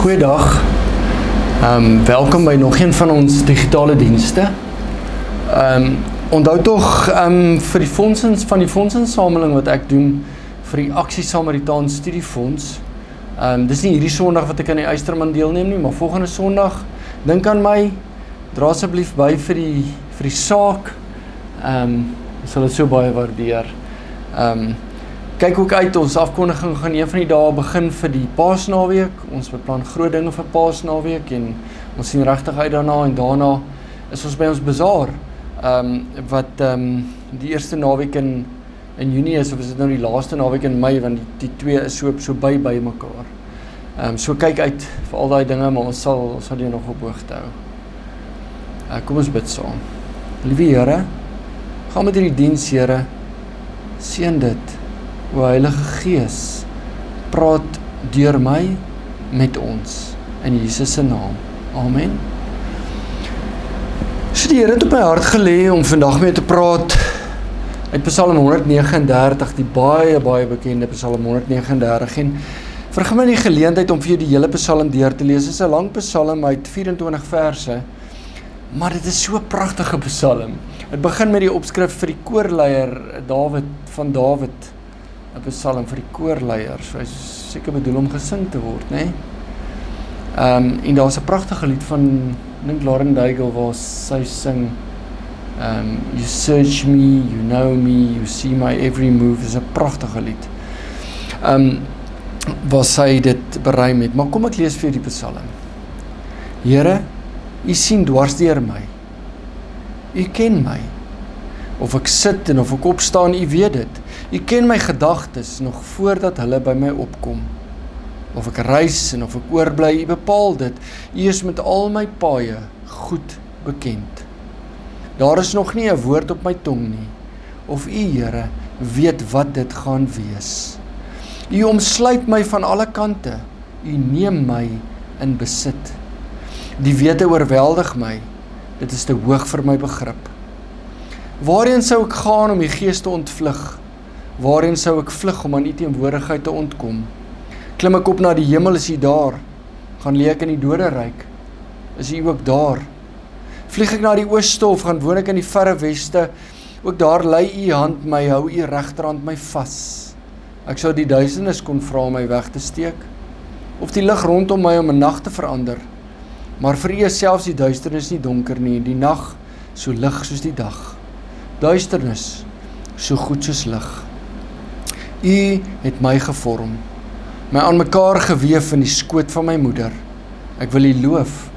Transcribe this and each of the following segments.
Goeiedag, welkom by nog een van ons digitale dienste. Onthou toch vir die fondsinsameling wat ek doen vir die Aksie Samaritaan Studiefonds. Dis nie hierdie Sondag wat ek aan die Eysterman deelneem nie, maar volgende Sondag, dink aan my, dra asseblief by vir die saak. Ek sal dit so baie waardeer. Kyk ook uit, ons afkondiging gaan een van die dae begin vir die Paasnaweek. Ons beplan groot dinge vir Paasnaweek en ons sien regtig uit daarna en daarna is ons by ons bazaar wat die eerste naweek in Junie is, of is dit nou die laaste naweek in Mei, want die twee is so by mekaar. So kyk uit vir al die dinge, maar ons sal jy nog op hoogte hou. Kom ons bid saam. Liewe Here, gaan met hierdie diens, Here, seën dit. O Heilige Gees, praat deur my met ons, in Jesus se naam. Amen. So die Here het op my hart gelê om vandag mee te praat uit Psalm 139, die baie bekende Psalm 139, en vergif my die geleentheid om vir jou die hele Psalm deur te lees. Dit is 'n lang Psalm uit 24 verse, maar dit is so 'n pragtige Psalm. Het begin met die opskrif vir die koorleier van Dawid, 'n Psalm vir die koorleier, so hy is seker bedoel om gesing te word, né? En daar's 'n pragtige lied van, dink Lauren Daigle, waar sy sing, You search me, you know me, you see my every move. Dis 'n pragtige lied, waar sy dit bereim het. Maar kom ek lees vir die Psalm. Here, U sien dwars deur my, U ken my, of ek sit en of ek opstaan, U weet dit. U ken my gedagtes nog voordat hulle by my opkom. Of ek reis en of ek oorbly, U bepaal dit. U is met al my paaie goed bekend. Daar is nog nie 'n woord op my tong nie, of U, Here, weet wat dit gaan wees. U omsluit my van alle kante, U neem my in besit. Die wete oorweldig my, dit is te hoog vir my begrip. Waarheen sou ek gaan om U Gees te ontvlug? Waarheen sou ek vlug om aan U teenwoordigheid te ontkom? Klim ek op na die hemel, is U daar? Gaan lê ek in die doderyk? Is U ook daar? Vlieg ek na die ooste of gaan woon ek in die verre weste? Ook daar lei U hand my, hou U regterhand my vas. Ek sou die duisternis kon vra om my weg te steek, of die lig rondom my om 'n nag te verander. Maar vir U is selfs die duisternis nie donker nie, en die nag so lig soos die dag. Duisternis so goed soos lig. U het my gevorm, my aan mekaar geweef in die skoot van my moeder. Ek wil U loof,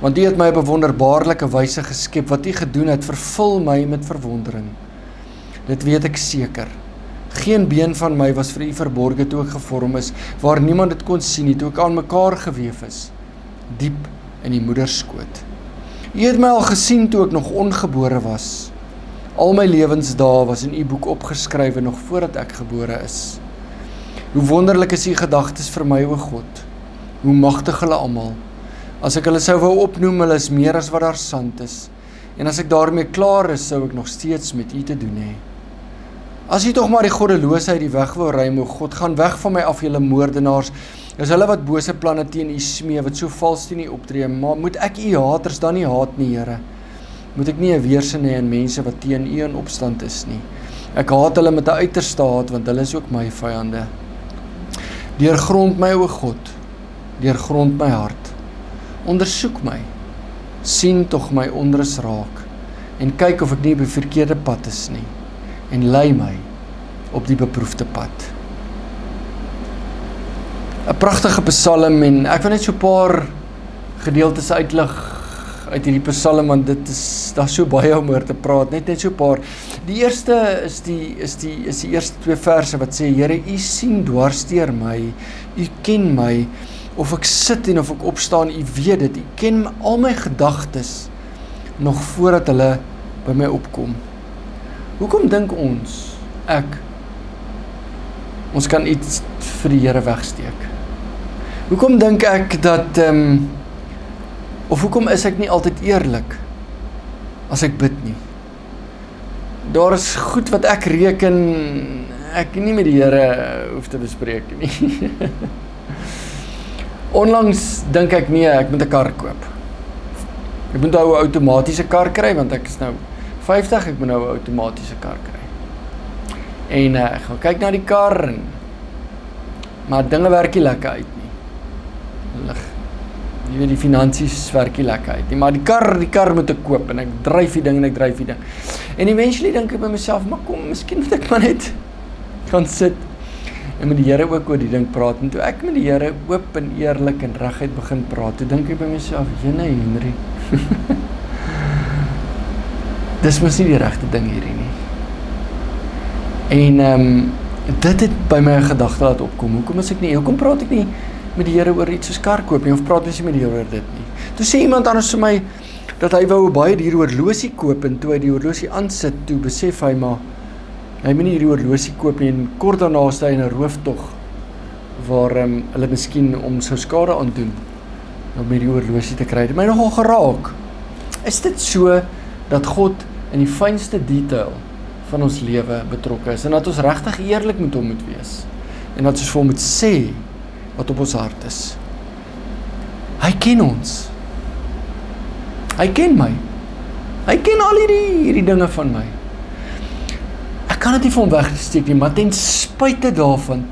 want U het my op 'n wonderbaarlike wyse geskep. Wat U gedoen het, vervul my met verwondering. Dit weet ek seker. Geen been van my was vir U verborge toe ek gevorm is, waar niemand dit kon sien nie, toe ek aan mekaar geweef is, diep in die moederskoot. U het my al gesien toe ek nog ongebore was. Al my lewensdae was in U boek opgeskrywe nog voordat ek gebore is. Hoe wonderlik is U gedagtes vir my, o God. Hoe magtig hulle almal. As ek hulle sou wou opnoem, hulle is meer as wat daar sand is. En as ek daarmee klaar is, sou ek nog steeds met U te doen hê. As U tog maar die goddeloosheid die weg wil ruim, o God, gaan weg van my af, julle moordenaars. Is hulle wat bose planne teen U smee, wat so vals teen U optree. Maar moet ek U haters dan nie haat nie, Here? Moet ek nie 'n weerstand hê in mense wat teen U in opstand is nie? Ek haat hulle met 'n uiterste haat, want hulle is ook my vyande. Deurgrond my, o God, deurgrond my hart. Ondersoek my, sien tog my onrus raak, en kyk of ek nie op die verkeerde pad is nie, en lei my op die beproefde pad. 'n Pragtige Psalm, en ek wil net so 'n paar gedeeltes uitlig uit hierdie Psalm, want daar's so baie om oor te praat, net so 'n paar. Die eerste is die eerste 2 verse wat sê, Here, U sien dwars deur my, U ken my, of ek sit en of ek opstaan, U weet dit, U ken al my gedagtes, nog voordat hulle by my opkom. Hoekom dink ons kan iets vir die Here wegsteek? Hoekom dink ek dat of hoekom is ek nie altyd eerlik as ek bid nie? Daar is goed wat ek reken ek nie met die Here hoef te bespreek nie. Onlangs dink ek nee, ek moet 'n kar koop. Ek moet nou 'n outomatiese kar kry want ek is nou 50, ek moet nou 'n outomatiese kar kry. En ek gaan kyk na die kar maar dinge werk nie lekker uit nie. Jy weet die finansies werk nie lekker uit nie, maar die kar moet ek koop en ek dryf die ding En eventually dink ek by myself, maar kom, miskien moet ek maar net gaan sit en met die Here ook oor die ding praat. En toe ek met die Here oop en eerlik en reguit begin praat, toe dink ek by myself, jene Henry, dis mos nie die regte ding hierdie nie. En dit het by my 'n gedagte laat opkom. Hoekom praat ek nie met die Here oor iets soos kar koop nie, of praat ons nie met die Here oor dit nie? Toe sê iemand anders vir my, dat hy wou 'n baie duur horlosie koop, en toe hy die horlosie aansit, toe besef hy maar, hy moet nie hierdie horlosie koop nie, en kort daarna is hy in 'n rooftog, waar hulle miskien om sou skade aan doen, om hierdie horlosie te kry. Dit het my nogal geraak. Is dit so, dat God in die fynste detail van ons lewe betrokke is, en dat ons regtig eerlik met hom moet wees, en dat ons vir hom moet sê, wat op ons hart is. Hy ken ons. Hy ken my. Hy ken al hierdie dinge van my. Ek kan dit nie vir hom wegsteek nie, maar ten spyte daarvan,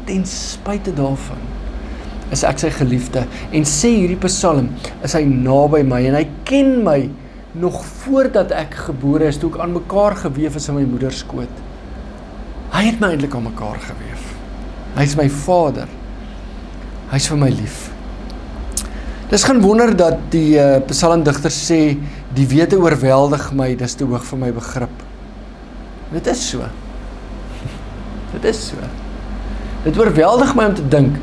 is ek sy geliefde, en sê hierdie Psalm, is hy naby my, en hy ken my, nog voordat ek gebore is, toe ek aan mekaar geweef is in my moeder skoot. Hy het my eintlik aan mekaar geweef. Hy is my Vader. Hy is vir my lief. Dis geen wonder dat die psalmdigter sê, die wete oorweldig my, dis te hoog vir my begrip. Dit is so. Dit oorweldig my om te dink,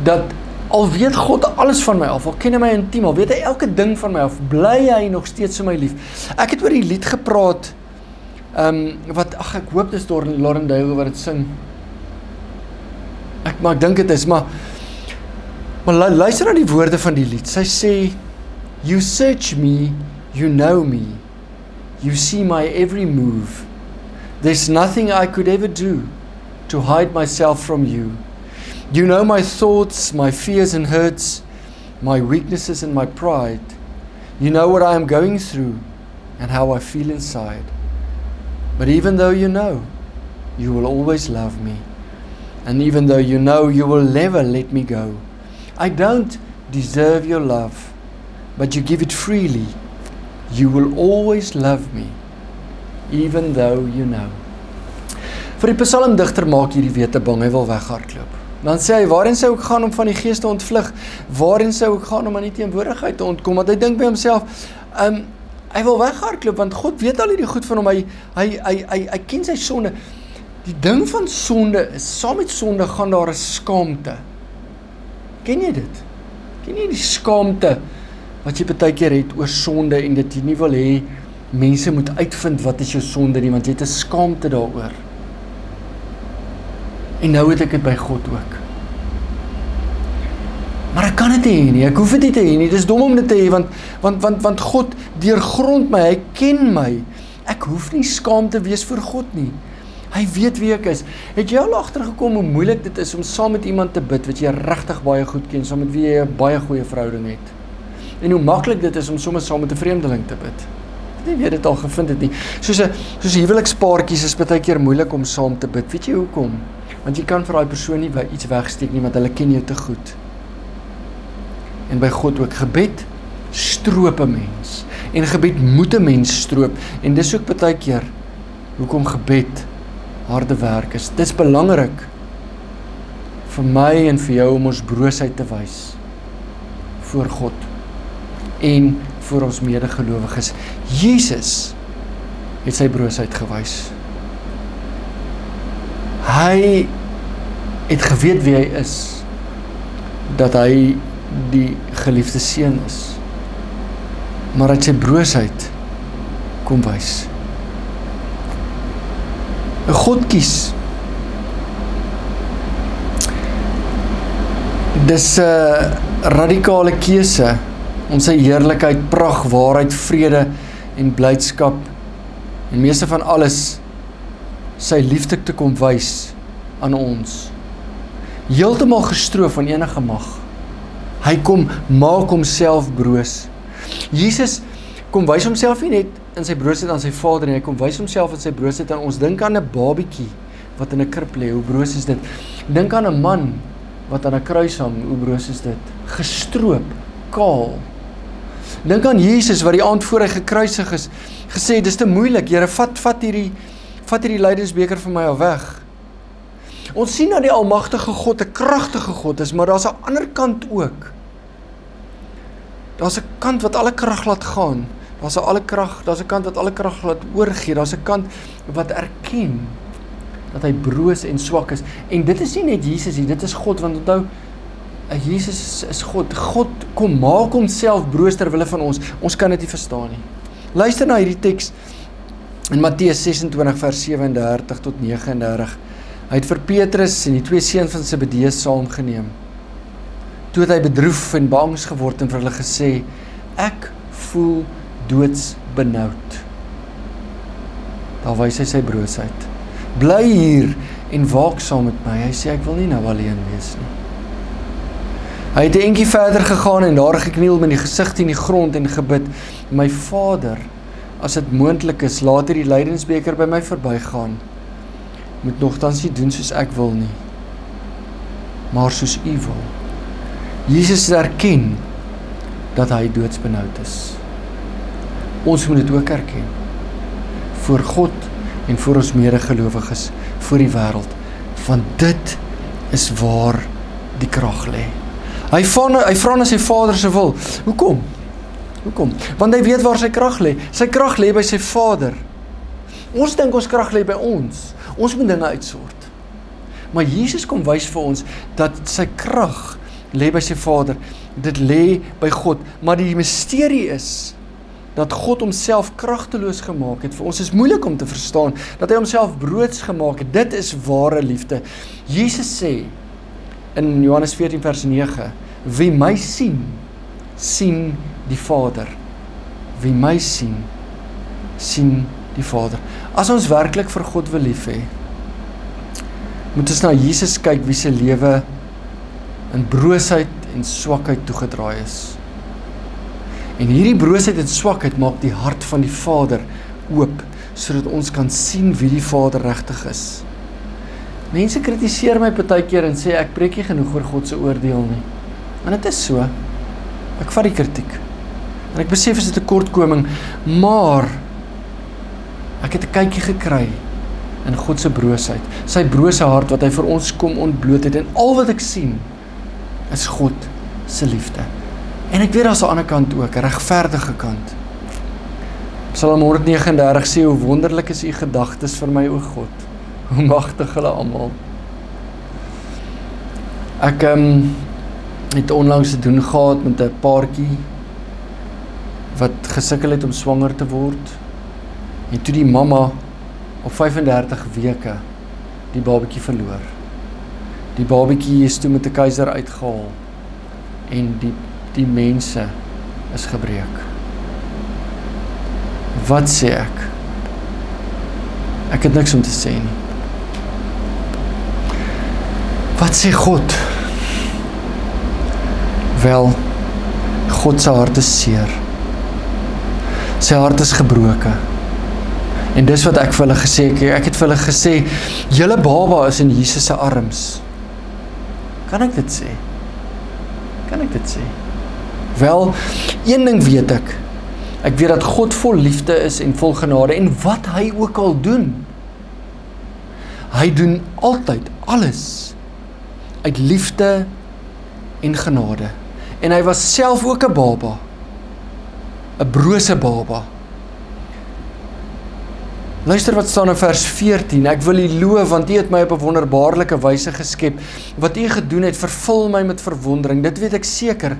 dat al weet God alles van my af, al ken hy my intiem, al weet hy elke ding van my af, bly hy nog steeds vir my lief. Ek het oor die lied gepraat, ek hoop dis door Lauren Daigle wat het sing. Maar ek dink het is, maar luister na die woorde van die lied. Sy sê, you search me, you know me, you see my every move. There's nothing I could ever do to hide myself from you. You know my thoughts, my fears and hurts, my weaknesses and my pride. You know what I am going through and how I feel inside. But even though you know, you will always love me. And even though you know, you will never let me go. I don't deserve your love, but you give it freely. You will always love me, even though you know. Vir die psalmdigter maak hierdie wete bang, hy wil weghardloop. Dan sê hy, waarin sou ek gaan om van die gees te ontvlug? Waarin sou ek gaan om aan die teenwoordigheid te ontkom? Want hy dink by homself, hy wil weghardloop, want God weet al hierdie goed van hom, hy ken sy sonde. Die ding van sonde is, saam met sonde gaan daar 'n skaamte. Ken jy dit? Ken jy die skaamte wat jy partykeer het oor sonde en dit jy nie wil hê mense moet uitvind wat is jou sonde nie, want jy het 'n skaamte daaroor. En nou het ek dit by God ook. Maar ek kan dit hê nie, ek hoef dit nie te hê nie, dis dom om dit te hê, want God deurgrond my, hy ken my. Ek hoef nie skaam te wees voor God nie. Hy weet wie ek is. Het jy al agtergekom hoe moeilik dit is om saam met iemand te bid, wat jy regtig baie goed ken, saam met wie jy 'n baie goeie verhouding het? En hoe maklik dit is om sommer saam met 'n vreemdeling te bid. Jy weet dit al gevind het nie. Soos 'n huwelikspaartjies is baie keer moeilik om saam te bid. Weet jy hoekom? Want jy kan vir daai persoon nie iets wegsteek nie, want hulle ken jou te goed. En by God ook, gebed stroop 'n mens. En gebed moet 'n mens stroop. En dis ook baie keer hoekom gebed harde werk is. Dis belangrik vir my en vir jou om ons broosheid te wys voor God en vir ons medegelowiges. Jesus het sy broosheid gewys. Hy het geweet wie hy is, dat hy die geliefde seun is. Maar uit sy broosheid kom wys. God kies. Dis 'n radikale keuse om sy heerlikheid, pragt, waarheid, vrede en blydskap en meeste van alles sy liefde te kom wys aan ons. Heeltemal gestroof van enige mag. Hy kom maak homself broos. Jesus kom wys homself nie net in sy broosheid aan sy Vader nie, hy kom wys homself in sy broosheid aan ons. Dink aan 'n babietjie wat in 'n krib lê, hoe broos is dit? Dink aan 'n man wat aan 'n kruis hang, hoe broos is dit? Gestroop, kaal. Dink aan Jesus wat die aand voor hy gekruisig is, gesê, dis te moeilik, Here, vat hierdie lydensbeker van my al weg. Ons sien dat die almagtige God 'n kragtige God is, maar daar's 'n ander kant ook. Daar's 'n kant wat alle krag laat gaan. Daar's 'n kant wat alle krag laat oorgee. Daar's 'n kant wat erken dat hy broos en swak is. En dit is nie net Jesus nie, dit is God, want onthou, Jesus is God. God kom maak homself broos ter wille van ons. Ons kan dit nie verstaan nie. Luister na hierdie teks in Matteus 26 vers 37 tot 39. Hy het vir Petrus en die twee seuns van Zebedeus saamgeneem. Toe het hy bedroef en bangs geword en vir hulle gesê, ek voel doodsbenoud. Daar wys hy sy broosheid. Bly hier en waak saam met my. Hy sê, ek wil nie nou alleen wees nie. Hy het 'n entjie verder gegaan en daar gekniel met die gesig teen die grond en gebid, my Vader, as dit moontlik is, laat hierdie lydensbeker by my verbygaan. Moet nogtans nie doen soos ek wil nie, maar soos u wil. Jesus erken dat hy doodsbenoud is. Ons moet dit ook erken. Voor God en voor ons medegelowiges, voor die wêreld. Want dit is waar die krag lê. Hy vra na sy Vader se wil. Hoekom? Want hy weet waar sy krag lê. Sy krag lê by sy Vader. Ons dink ons krag lê by ons. Ons moet dinge uitsort. Maar Jesus kom wys vir ons dat sy krag lê by sy Vader. Dit lê by God. Maar die misterie is dat God homself kragteloos gemaak het. Vir ons is moeilik om te verstaan dat hy homself broods gemaak het. Dit is ware liefde. Jesus sê in Johannes 14 vers 9, wie my sien, sien die Vader. Wie my sien, sien die Vader. As ons werklik vir God wil lief hê, moet ons na Jesus kyk wie se lewe in broosheid en swakheid toegedraai is. En hierdie broosheid en swakheid maak die hart van die Vader oop, sodat ons kan sien wie die Vader regtig is. Mense kritiseer my partykeer en sê ek preek nie genoeg oor God se oordeel nie. En dit is so. Ek vat die kritiek. En ek besef is dit 'n tekortkoming, maar ek het 'n kykie gekry in God se broosheid. Sy brose hart wat hy vir ons kom ontbloot het, en al wat ek sien is God se liefde. En ek weet daar's 'n ander kant ook, 'n regverdige kant. Psalm 139 sê, hoe wonderlik is u gedagtes vir my, o God. Hoe magtig hulle almal. Ek het onlangs te doen gehad met 'n paartjie wat gesukkel het om swanger te word. En toe die mamma op 35 weke die babatjie verloor. Die babatjie is toe met 'n keiser uitgehaal en die mense is gebreek. Wat sê ek? Ek het niks om te sê nie. Wat sê God? Wel, God se hart is seer. Sy hart is gebroken. En dis wat ek vir hulle gesê het. Ek het vir hulle gesê, julle baba is in Jesus se arms. Kan ek dit sê? Wel, een ding weet ek. Ek weet dat God vol liefde is en vol genade. En wat hy ook al doen, hy doen altyd alles uit liefde en genade. En hy was self ook 'n baba, 'n brose baba. Luister wat staan in vers 14, ek wil u loof, want u het my op 'n wonderbaarlike wyse geskep. Wat u gedoen het, vervul my met verwondering. Dit weet ek seker,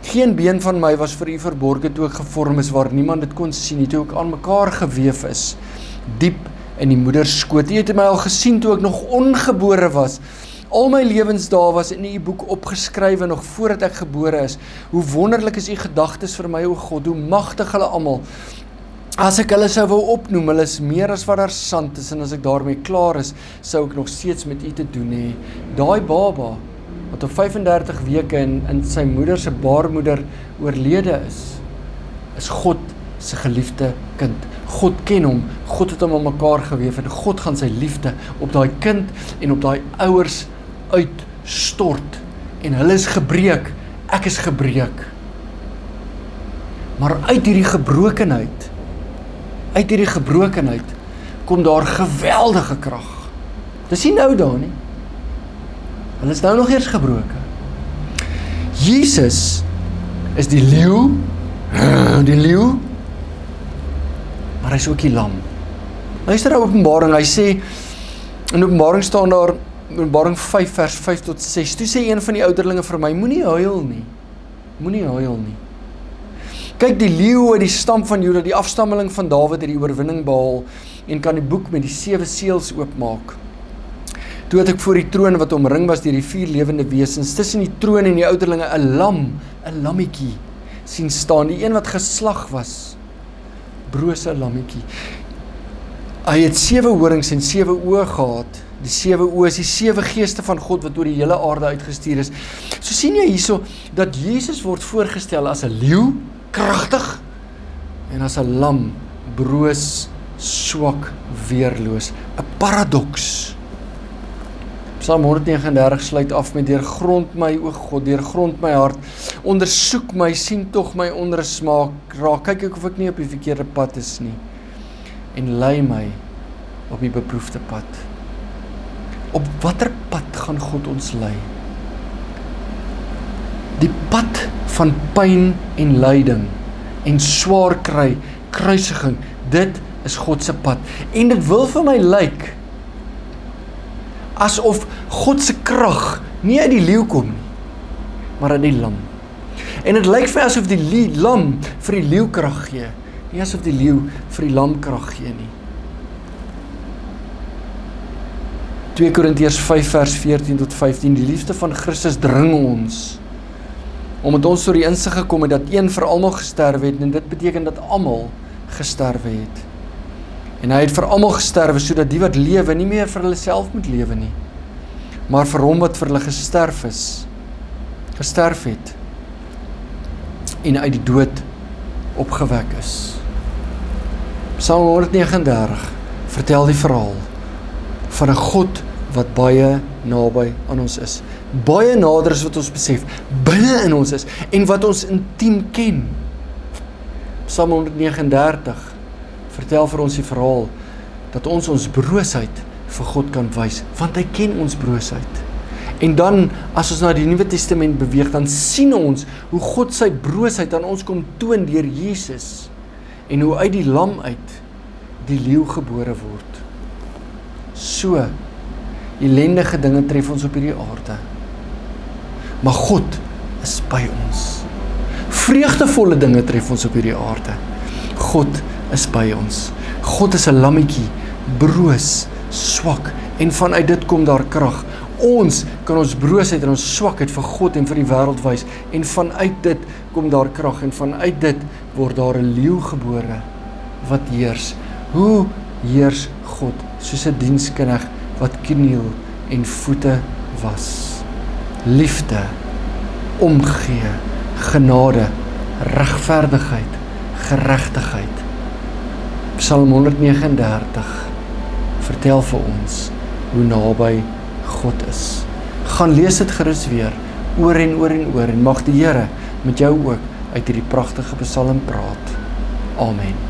Geen been van my was vir u verborge toe ek gevorm is, waar niemand dit kon sien nie, toe ek aan mekaar geweef is, diep in die moederskoot. U het my al gesien toe ek nog ongebore was. Al my lewensdae was in u boek opgeskrywe nog voordat ek gebore is. Hoe wonderlik is u gedagtes vir my, o God, hoe magtig hulle almal. As ek hulle sou wou opnoem, hulle is meer as wat daar sand is, en as ek daarmee klaar is, sou ek nog steeds met u te doen hê. Daai baba, wat op 35 weke in sy moeder se baarmoeder oorlede is God se geliefde kind. God ken hom, God het hom aan mekaar geweef, en God gaan sy liefde op daai kind en op daai ouers uitstort. En hulle is gebreek, ek is gebreek. Maar uit hierdie gebrokenheid kom daar geweldige krag. Dis nie nou daar nie. Hulle is nou nog eers gebroken. Jesus is die leeu, maar hy is ook die lam. Luister na Openbaring, hy sê, in Openbaring staan daar, Openbaring 5 vers 5 tot 6, toe sê een van die ouderlinge vir my, moenie huil nie. Kyk, die leeu uit die stam van Juda, die afstammeling van Dawid het die oorwinning behaal, en kan die boek met die 7 seels oopmaak. Toe het ek voor die troon wat omring was deur die 4 lewende wesens, tussen die troon en die ouderlinge 'n lammetjie sien staan, die een wat geslag was, brose lammetjie. Hy het 7 horings en 7 oë gehad. Die 7 oë is die 7 geeste van God wat oor die hele aarde uitgestuur is. So sien jy hierso dat Jesus word voorgestel as 'n leeu, kragtig, en as 'n lam, broos, swak, weerloos. 'n Paradoks. Psalm 139 sluit af met deurgrond my, o God, deurgrond my hart, ondersoek my, sien tog my onrus maak, raak, kyk ek of ek nie op die verkeerde pad is nie, en lei my op die beproefde pad. Op watter pad gaan God ons lei? Die pad van pyn en lyding en swaar kry, kruisiging, dit is God se pad. En dit wil vir my lyk asof God se krag nie uit die leeu kom nie, maar uit die lam. En dit lyk vir my asof die lam vir die leeu krag gee, nie asof die leeu vir die lam krag gee nie. 2 Korintiërs 5 vers 14 tot 15, die liefde van Christus dring ons, omdat ons tot die insig gekom het dat een vir almal gesterwe het, en dit beteken dat almal gesterwe het. En hy het vir almal gesterwe, sodat die wat lewe nie meer vir hulle self moet lewe nie, maar vir hom wat vir hulle gesterf het, en uit die dood opgewek is. Psalm 139 vertel die verhaal van 'n God wat baie naby aan ons is. Baie nader as wat ons besef, binne in ons is, en wat ons intiem ken. Psalm 139 vertel vir ons die verhaal, dat ons broosheid vir God kan wys, want hy ken ons broosheid. En dan, as ons na die Nuwe Testament beweeg, dan sien ons, hoe God sy broosheid aan ons kom toon deur Jesus, en hoe uit die lam uit, die leeu gebore word. So, ellendige dinge tref ons op hierdie aarde. Maar God is by ons. Vreugdevolle dinge tref ons op hierdie aarde. God is by ons. God is 'n lammetjie, broos, swak, en vanuit dit kom daar krag. Ons kan ons broosheid en ons swakheid vir God en vir die wêreld wys, en vanuit dit kom daar krag, en vanuit dit word daar 'n leeu gebore wat heers. Hoe heers God? Soos 'n diensknegt wat kniel en voete was. Liefde, omgee, genade, regverdigheid, geregtigheid. Psalm 139 vertel vir ons hoe naby God is. Gaan lees dit gerus weer, oor en oor en oor, en mag die Here met jou ook uit hierdie pragtige psalm praat. Amen.